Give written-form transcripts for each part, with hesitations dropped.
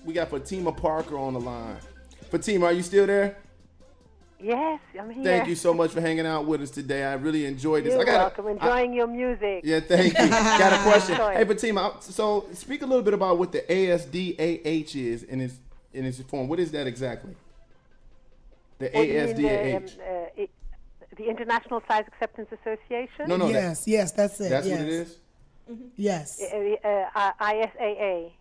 We got Fatima Parker on the line. Fatima, are you still there? Yes, I'm here. Thank you so much for hanging out with us today. I really enjoyed this. You're welcome. Enjoying your music. Yeah, thank you. Got a question. Hey, Fatima, so speak a little bit about what the ASDAH is in its form. What is that exactly? The ASDAH. The International Size Acceptance Association? No, yes, that's it. That's what it is? Mm-hmm. Yes. ISAA.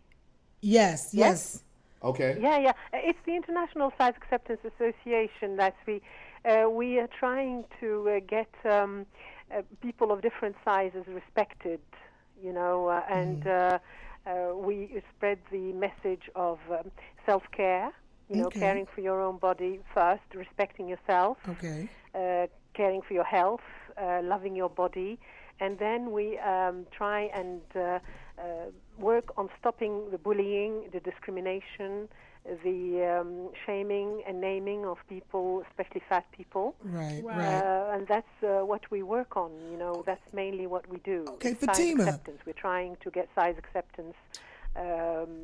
Yes. Okay. Yeah. It's the International Size Acceptance Association that we are trying to get people of different sizes respected, and we spread the message of self-care, caring for your own body first, respecting yourself, caring for your health, loving your body, and then we try and work on stopping the bullying, the discrimination, the shaming and naming of people, especially fat people. Right. And that's what we work on. That's mainly what we do. Okay, size Fatima. Acceptance. We're trying to get size acceptance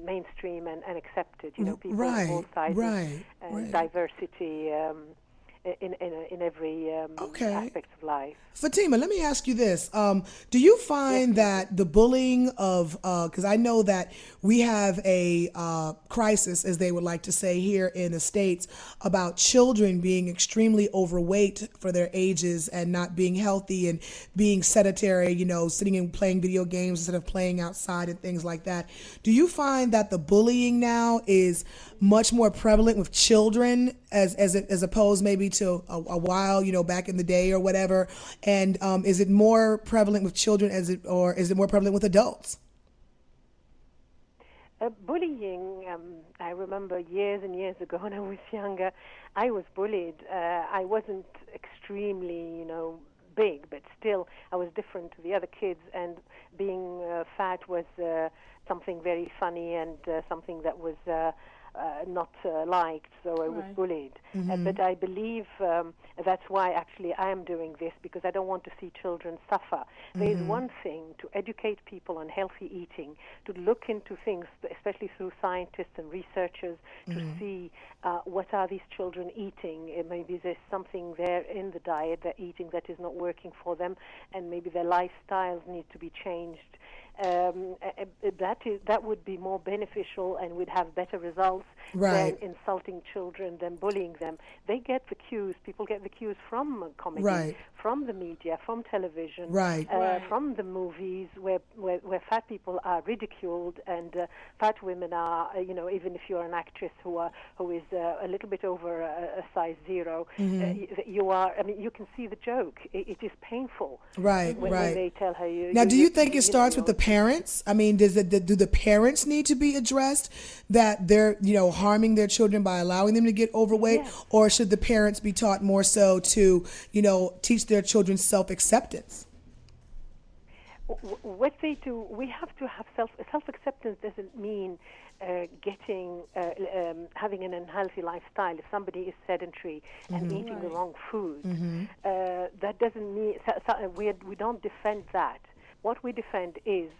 mainstream and accepted. People of all sizes, diversity. In every aspect of life. Fatima, let me ask you this. Do you find that the bullying of, because I know that we have a crisis, as they would like to say here in the States, about children being extremely overweight for their ages and not being healthy and being sedentary, sitting and playing video games instead of playing outside and things like that. Do you find that the bullying now is much more prevalent with children as opposed maybe to a while, back in the day or whatever? And is it more prevalent with children or is it more prevalent with adults? Bullying, I remember years and years ago when I was younger, I was bullied. I wasn't extremely, big, but still I was different to the other kids, and being fat was something very funny and something that was not liked, so I was bullied. But I believe that's why actually I am doing this, because I don't want to see children suffer. There is one thing to educate people on healthy eating, to look into things, especially through scientists and researchers, to see what are these children eating. Maybe there's something there in the diet they're eating that is not working for them, and maybe their lifestyles need to be changed. That would be more beneficial and would have better results than insulting children, than bullying them. They get the cues. People get the cues from comedy, from the media, from television, from the movies, where fat people are ridiculed and fat women are, even if you're an actress who is a little bit over a size 0, you are. I mean, you can see the joke. It is painful. When they tell her you. Now, do you think it starts with the parents? I mean, do the parents need to be addressed that they're harming their children by allowing them to get overweight, or should the parents be taught more so to teach their children self-acceptance? What they do, we have to have self-acceptance. Doesn't mean having an unhealthy lifestyle. If somebody is sedentary and eating the wrong food, that doesn't mean we don't defend that. What we defend is,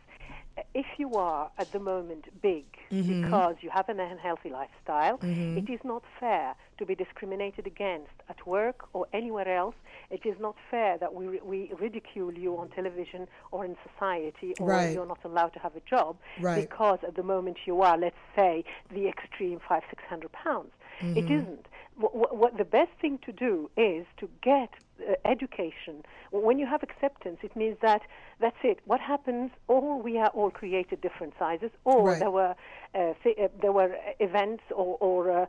if you are at the moment big because you have an unhealthy lifestyle, it is not fair to be discriminated against at work or anywhere else. It is not fair that we ridicule you on television or in society, or you're not allowed to have a job because at the moment you are, let's say, the extreme 500-600 pounds. It isn't. What the best thing to do is to get education. When you have acceptance, it means that that's it. What happens? We are all created different sizes, or there were events or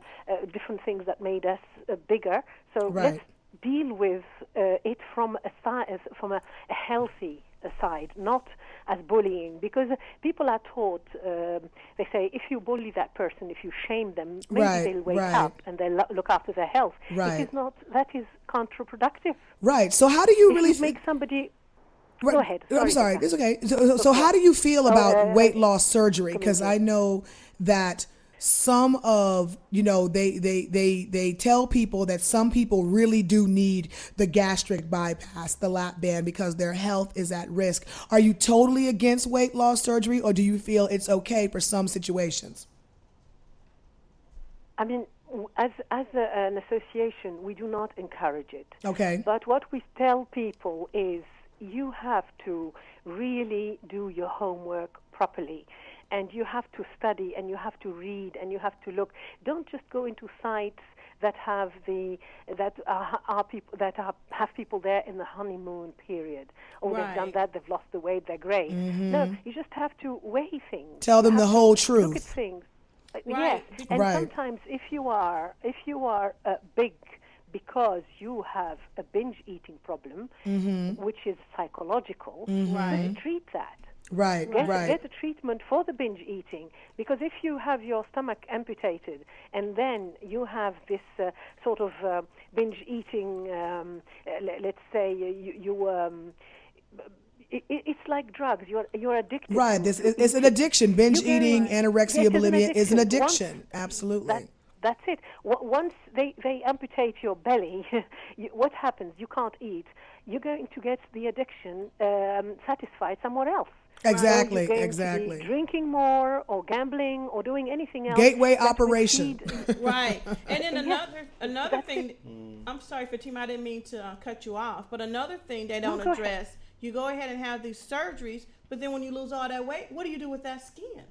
different things that made us bigger. So let's deal with it from a healthy side, not as bullying, because people are taught, they say, if you bully that person, if you shame them, maybe they'll wake up and they'll look after their health. It is not, that is counterproductive. So how do you really make somebody... Go ahead. I'm sorry. It's okay. So how do you feel about weight loss surgery? Because I know that some of, they tell people that some people really do need the gastric bypass, the lap band, because their health is at risk. Are you totally against weight loss surgery, or do you feel it's okay for some situations? I mean, as an association, we do not encourage it. Okay. But what we tell people is you have to really do your homework properly. And you have to study, and you have to read, and you have to look. Don't just go into sites that have have people there in the honeymoon period. Oh, they've done that, they've lost the weight, they're great. No, you just have to weigh things. Tell them the whole truth. Look at things. Yes, and sometimes if you are big because you have a binge eating problem, which is psychological, just treat that. Get a treatment for the binge eating, because if you have your stomach amputated and then you have this sort of binge eating, let's say it's like drugs. You're addicted. Right. It's an addiction. Binge eating, anorexia, bulimia is an addiction. Absolutely. That's it. Once they amputate your belly, what happens? You can't eat. You're going to get the addiction satisfied somewhere else. Exactly, so exactly. To be drinking more or gambling or doing anything else. Gateway operation. Right. And then another thing, I'm sorry, Fatima, I didn't mean to cut you off, but another thing they don't address, you go ahead and have these surgeries, but then when you lose all that weight, what do you do with that skin?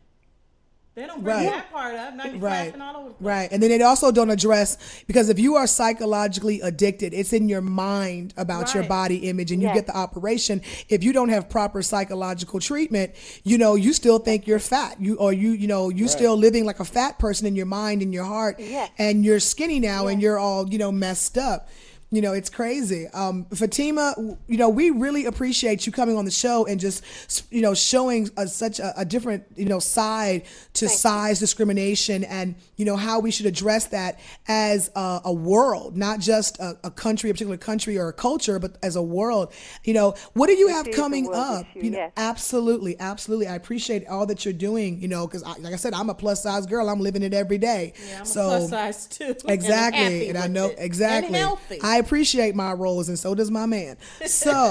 They don't bring that part up. Now you're flapping all over the place. Right. And then they also don't address, because if you are psychologically addicted, it's in your mind about your body image, and you get the operation. If you don't have proper psychological treatment, you still think you're fat. You still living like a fat person in your mind and your heart, and you're skinny now and you're all, messed up. It's crazy. Fatima, we really appreciate you coming on the show and just, showing such a different, side to size discrimination, and, how we should address that as a world, not just a country, a particular country or a culture, but as a world. What do you have coming up? Absolutely. Absolutely. I appreciate all that you're doing, because like I said, I'm a plus size girl. I'm living it every day. Yeah, I'm a plus size too. Exactly. And I know exactly. And healthy. I appreciate my roles, and so does my man. So,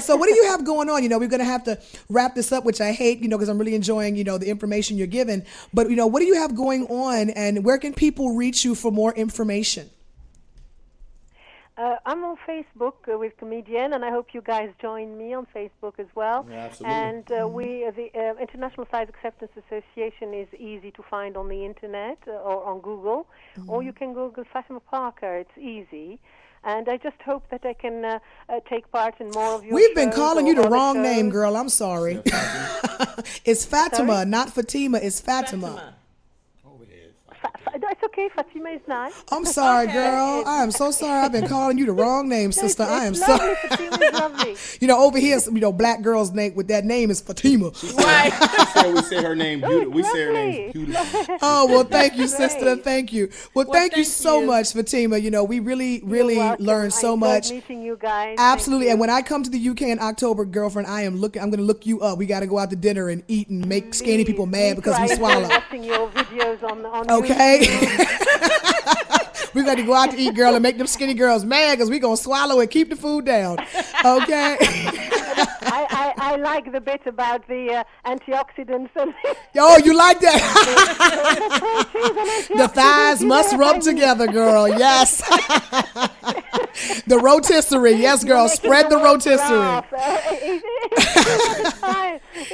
so what do you have going on? We're going to have to wrap this up, which I hate, because I'm really enjoying, the information you're giving. But, what do you have going on, and where can people reach you for more information? I'm on Facebook with Kymedienne, and I hope you guys join me on Facebook as well. Yeah, absolutely. And the International Size Acceptance Association is easy to find on the internet or on Google, or you can Google Fatima Parker. It's easy. And I just hope that I can take part in more of your We've been calling you the wrong name, girl. I'm sorry. It's Fatima, Sorry? not Fatima. It's Fatima. It's okay. Fatima is nice. I'm sorry, girl. I am so sorry. I've been calling you the wrong name, sister. I am sorry. Fatima is lovely. Over here, black girls' name with that name is Fatima. Right. We say her name beautiful. We say her name beautiful. Oh, well, thank you, sister. Thank you. Well, thank you so much, Fatima. We really learned so much. Meeting you guys. Absolutely. And when I come to the UK in October, girlfriend, I'm going to look you up. We got to go out to dinner and eat and make skinny people mad because we swallow. Watching your videos on okay. We got to go out to eat, girl, and make them skinny girls mad because we going to swallow and keep the food down. Okay. I like the bit about the antioxidants. Oh, you like that? The thighs must rub together, girl. Yes. The rotisserie. Yes, girl. Spread the rotisserie.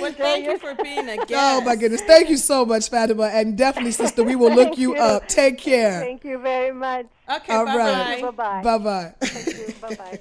Well, thank you for being a guest. Oh, my goodness. Thank you so much, Fatima. And definitely, sister, we will look you up. Take care. Thank you very much. Okay, all bye-bye. right. Bye-bye. Bye-bye. Thank you. Bye-bye.